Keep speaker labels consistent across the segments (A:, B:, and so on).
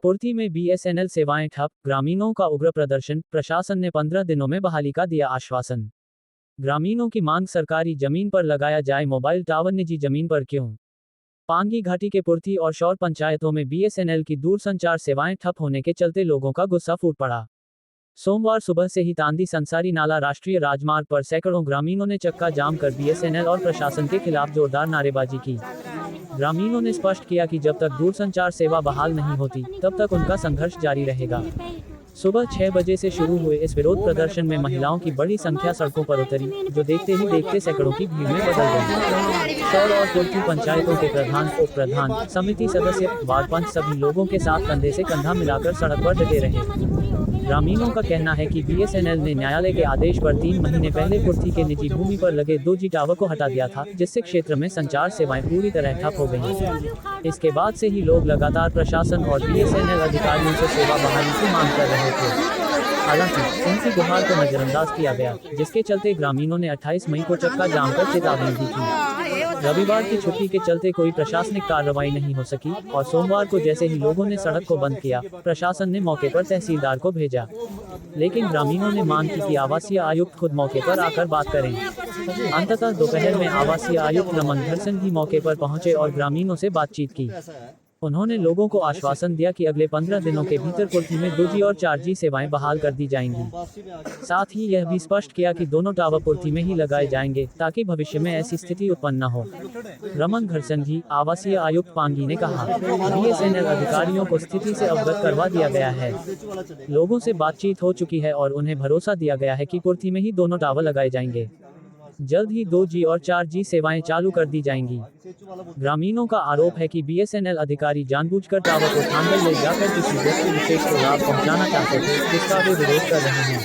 A: पूर्ति में बीएसएनएल सेवाएं ठप, ग्रामीणों का उग्र प्रदर्शन, प्रशासन ने 15 दिनों में बहाली का दिया आश्वासन। ग्रामीणों की मांग, सरकारी जमीन पर लगाया जाए मोबाइल टावर, निजी जमीन पर क्यों। पांगी घाटी के पूर्ति और शौर पंचायतों में बीएसएनएल की दूरसंचार सेवाएं ठप होने के चलते लोगों का गुस्सा फूट पड़ा। सोमवार सुबह से ही तांदी संसारी नाला राष्ट्रीय राजमार्ग पर सैकड़ों ग्रामीणों ने चक्का जाम कर बीएसएनएल और प्रशासन के खिलाफ जोरदार नारेबाजी की। ग्रामीणों ने स्पष्ट किया कि जब तक दूरसंचार सेवा बहाल नहीं होती, तब तक उनका संघर्ष जारी रहेगा। सुबह 6 बजे से शुरू हुए इस विरोध प्रदर्शन में महिलाओं की बड़ी संख्या सड़कों पर उतरी, जो देखते ही देखते सैकड़ों की भीड़ में बदल गई। शौर और पूर्ति पंचायतों के प्रधान, उप प्रधान, समिति सदस्य, वार्ड पंच सभी लोगों के साथ कंधे से कंधा मिलाकर सड़क पर डटे रहे। ग्रामीणों का कहना है कि बीएसएनएल ने न्यायालय के आदेश पर 3 महीने पहले पूर्ति के निजी भूमि पर लगे 2G टावर को हटा दिया था, जिससे क्षेत्र में संचार सेवाएं पूरी तरह ठप हो गईं। इसके बाद से ही लोग लगातार प्रशासन और बीएसएनएल अधिकारियों से सेवा बहाली की मांग कर रहे थे। हालांकि उनकी गुहार को नजरअंदाज किया गया, जिसके चलते ग्रामीणों ने 28 मई को चक्का जाम कर चेतावनी दी थी। रविवार की छुट्टी के चलते कोई प्रशासनिक कार्रवाई नहीं हो सकी और सोमवार को जैसे ही लोगों ने सड़क को बंद किया, प्रशासन ने मौके पर तहसीलदार को भेजा। लेकिन ग्रामीणों ने मांग की कि आवासीय आयुक्त खुद मौके पर आकर बात करें। अंततः दोपहर में आवासीय आयुक्त रमन घरसन भी मौके पर पहुंचे और ग्रामीणों से बातचीत की। उन्होंने लोगों को आश्वासन दिया कि अगले 15 दिनों के भीतर पूर्ति में 2G और 4G सेवाएं बहाल कर दी जाएंगी। साथ ही यह भी स्पष्ट किया कि दोनों टावर पूर्ति में ही लगाए जाएंगे, ताकि भविष्य में ऐसी स्थिति उत्पन्न न हो। रमन घरसन जी, आवासीय आयुक्त पांगी ने कहा, बीएसएनएल अधिकारियों को स्थिति से अवगत करवा दिया गया है। लोगों से बातचीत हो चुकी है और उन्हें भरोसा दिया गया है कि पूर्ति में ही दोनों टावर लगाए जाएंगे। जल्द ही 2G और 4G सेवाएं चालू कर दी जाएंगी। ग्रामीणों का आरोप है कि बीएसएनएल अधिकारी जानबूझकर टावर को थांदल ले जाकर किसी व्यक्ति विशेष को लाभ पहुंचाना चाहते थे, जिसका वे विरोध कर रहे हैं।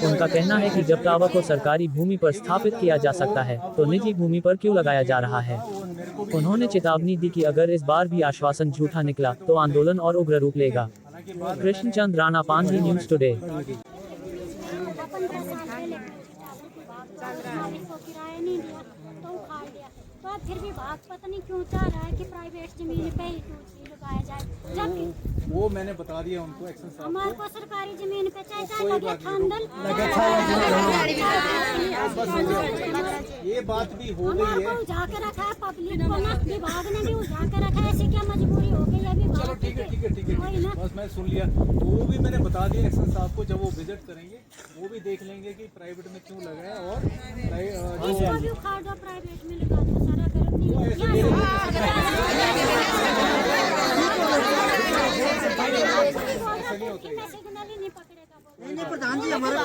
A: उनका कहना है कि जब टावर को सरकारी भूमि पर स्थापित किया जा सकता है, तो निजी भूमि पर क्यों लगाया जा रहा है। उन्होंने चेतावनी दी कि अगर इस बार भी आश्वासन झूठा निकला, तो आंदोलन और उग्र रूप लेगा। Krishnachand Rana, Pangi news today.
B: किराया नहीं दिया तो उखाड़ दिया, तो अब फिर भी भाग पता नहीं क्यों चाह रहा है कि प्राइवेट जमीन पे ही 2G लगाया जाए, जबकि
C: वो मैंने बता दिया उनको एक्शन साहब
B: हमारे को सरकारी जमीन पे चाहे लगे थांदल।
C: ये बात भी हो गई है,
B: उठा के रखा है पब्लिक को ना, विभाग ने भी उठा के रखा है, ऐसी क्या मजबूरी हो गई अभी।
C: चलो ठीक है, बस मैं सुन लिया। तो वो भी मैंने बता दिया एक्शन साहब को, जब वो विजिट करेंगे वो भी देख लेंगे कि प्राइवेट में क्यों लगा है और
B: इसको भी उखाड़ दो, प्राइवेट में लगा दो, सारा गलत नहीं
D: प्रधान जी हमारे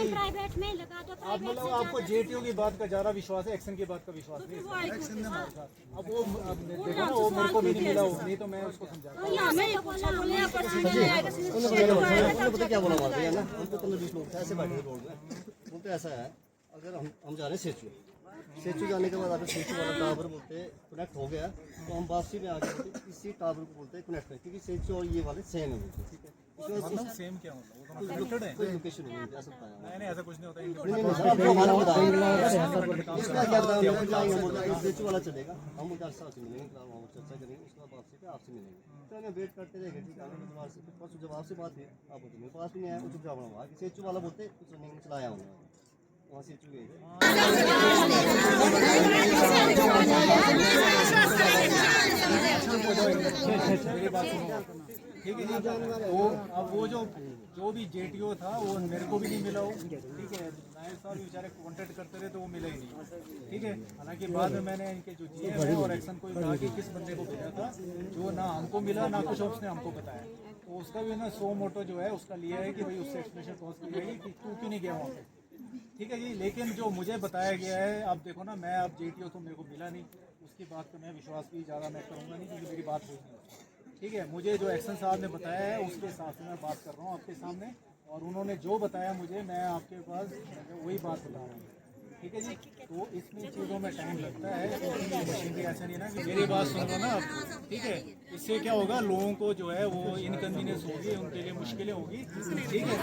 B: प्राइवेट में लगा दो।
C: आप मतलब आपको जेटीओ की बात का ज्यादा विश्वास है, एक्शन की बात का विश्वास नहीं। अब वो देखो ना, वो मेरे को भी नहीं मिला, नहीं तो मैं उसको समझा।
D: क्या बोला ना, हमको 15-20 लोग ऐसे बैठे रोड में, बोलते ऐसा है, अगर हम जा रहे हैं सेचू जाने के बाद अगर सेचू वाला टावर बोलते कनेक्ट हो गया, तो हम वापसी में आगे बोलते इसी टावर को बोलते कनेक्ट करें, क्योंकि सेचू और ये वाले सेम है, ठीक है।
C: मतलब सेम क्या मतलब, वो तो
D: कोई लोकेशन नहीं है, ऐसा बताया
C: नहीं, ऐसा कुछ नहीं होता।
D: इसका क्या बताया, सेचू वाला चलेगा, हम उधर साथ मिलेंगे, चर्चा करेंगे, उसके बाद वापसी पे आपसे मिलेंगे। तो हमें वेट करते रहेंगे, ठीक है। परसों जब आपसे बात हुई, आप बोलते मेरे पास भी नहीं आया, कुछ जवाब हुआ कि सेचू वाला बोलते कुछ नहीं चलाया उन्होंने, वहाँ सेचू गए
C: ठीक है जी। वो अब वो जो भी जेटीओ था वो मेरे को भी नहीं मिला हो, ठीक है। नायब साहब बेचारे कॉन्टेक्ट करते रहे तो वो मिला ही नहीं, ठीक है। हालांकि बाद में मैंने इनके जो GM और एक्शन को कहा कि किस बंदे को भेजा था, जो ना हमको मिला ना कुछ उसने हमको बताया, तो उसका भी ना सो मोटो जो है उसका लिया है कि भाई उससे एक्सप्रेशन पहुँच की जाएगी कि तू क्यों नहीं गया वहाँ पे, ठीक है जी। लेकिन जो मुझे बताया गया है, अब देखो ना, मैं अब जेटीओ तो मेरे को मिला नहीं, उसकी बात पर मैं विश्वास भी ज़्यादा मैं करूँगा नहीं, क्योंकि मेरी बात हुई नहीं, ठीक है। मुझे जो एक्शन साहब ने बताया है उसके हिसाब से मैं बात कर रहा हूँ आपके सामने, और उन्होंने जो बताया मुझे, मैं आपके पास वही बात बता रहा हूँ, ठीक है जी। तो इसमें चीज़ों में टाइम लगता है, क्योंकि मशीनरी ऐसा नहीं है ना कि मेरी बात सुनो ना आप, ठीक है। इससे क्या होगा, लोगों को जो है वो इनकन्वीनियंस होगी, उनके लिए मुश्किलें होगी, ठीक है।